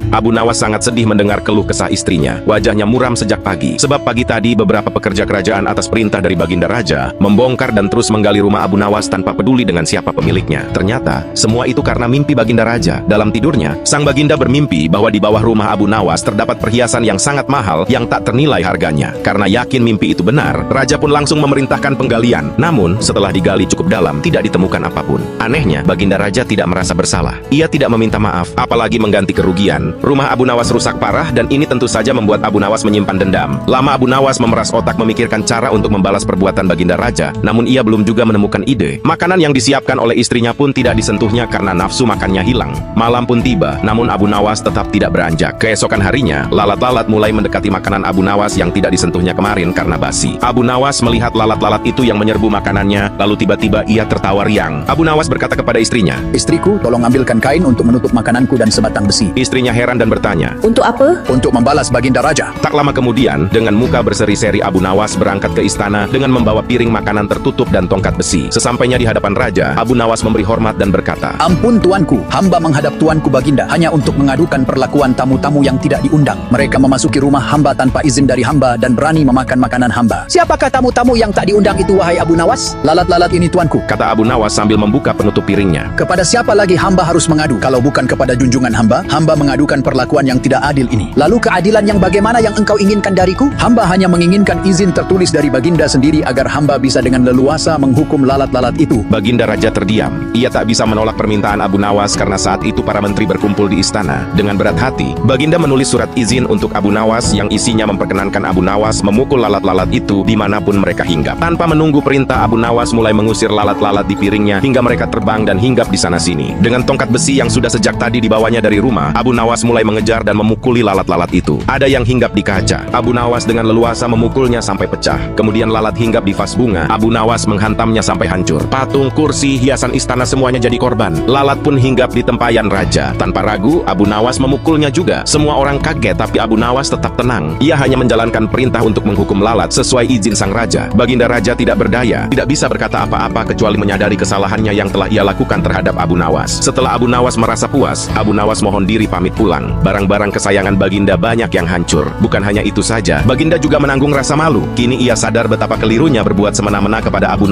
Abu Nawas sangat sedih mendengar keluh kesah istrinya. Wajahnya muram sejak pagi. Sebab pagi tadi beberapa pekerja kerajaan atas perintah dari Baginda Raja membongkar dan terus menggali rumah Abu Nawas tanpa peduli dengan siapa pemiliknya. Ternyata, semua itu karena mimpi Baginda Raja. Dalam tidurnya, sang Baginda bermimpi bahwa di bawah rumah Abu Nawas terdapat perhiasan yang sangat mahal yang tak ternilai harganya. Karena yakin mimpi itu benar, Raja pun langsung memerintahkan penggalian. Namun, setelah digali cukup dalam, tidak ditemukan apapun. Anehnya, Baginda Raja tidak merasa bersalah. Ia tidak meminta maaf, apalagi mengganti kerugian. Rumah Abu Nawas rusak parah dan ini tentu saja membuat Abu Nawas menyimpan dendam. Lama Abu Nawas memeras otak memikirkan cara untuk membalas perbuatan Baginda Raja, namun ia belum juga menemukan ide. Makanan yang disiapkan oleh istrinya pun tidak disentuhnya karena nafsu makannya hilang. Malam pun tiba, namun Abu Nawas tetap tidak beranjak. Keesokan harinya, lalat-lalat mulai mendekati makanan Abu Nawas yang tidak disentuhnya kemarin karena basi. Abu Nawas melihat lalat-lalat itu yang menyerbu makanannya, lalu tiba-tiba ia tertawa riang. Abu Nawas berkata kepada istrinya, "Istriku, tolong ambilkan kain untuk menutup makananku dan sebatang besi." Istrinya heran dan bertanya, "Untuk apa?" "Untuk membalas Baginda Raja." Tak lama kemudian, dengan muka berseri-seri Abu Nawas berangkat ke istana dengan membawa piring makanan tertutup dan tongkat besi. Sesampainya di hadapan Raja, Abu Nawas memberi hormat dan berkata, "Ampun tuanku, hamba menghadap tuanku Baginda hanya untuk mengadukan perlakuan tamu-tamu yang tidak diundang. Mereka memasuki rumah hamba tanpa izin dari hamba dan berani memakan makanan hamba." "Siapakah tamu-tamu yang tak diundang itu, wahai Abu Nawas?" "Lalat-lalat ini tuanku," kata Abu Nawas sambil membuka penutup piringnya. "Kepada siapa lagi hamba harus mengadu? Kalau bukan kepada junjungan hamba mengadukan perlakuan yang tidak adil ini. Lalu keadilan yang bagaimana yang engkau inginkan dariku? Hamba hanya menginginkan izin tertulis dari Baginda sendiri agar hamba bisa dengan leluasa menghukum lalat-lalat itu." Baginda Raja terdiam. Ia tak bisa menolak permintaan Abu Nawas karena saat itu para menteri berkumpul di istana. Dengan berat hati, Baginda menulis surat izin untuk Abu Nawas yang isinya memperkenankan Abu Nawas memukul lalat-lalat itu dimanapun mereka hinggap. Tanpa menunggu perintah, Abu Nawas mulai mengusir lalat-lalat di piringnya hingga mereka terbang dan hinggap di sana-sini. Dengan tongkat besi yang sudah sejak tadi dibawanya dari rumah, Abu Nawas mulai mengejar dan memukuli lalat-lalat itu. Ada yang hinggap di kaca. Abu Nawas dengan leluasa memukulnya sampai pecah. Kemudian lalat hinggap di vas bunga. Abu Nawas menghantamnya sampai hancur. Patung, kursi, hiasan istana semuanya jadi korban. Lalat pun hinggap di tempayan Raja. Tanpa ragu, Abu Nawas memukulnya juga. Semua orang kaget, tapi Abu Nawas tetap tenang. Ia hanya menjalankan perintah untuk menghukum lalat sesuai izin sang Raja. Baginda Raja tidak berdaya, tidak bisa berkata apa-apa kecuali menyadari kesalahannya yang telah ia lakukan terhadap Abu Nawas. Setelah Abu Nawas merasa puas, Abu Nawas mohon diri pamit pulang. Barang-barang kesayangan Baginda banyak yang hancur. Bukan hanya itu saja, Baginda juga menanggung rasa malu. Kini ia sadar betapa kelirunya berbuat semena-mena kepada Abu Nawas.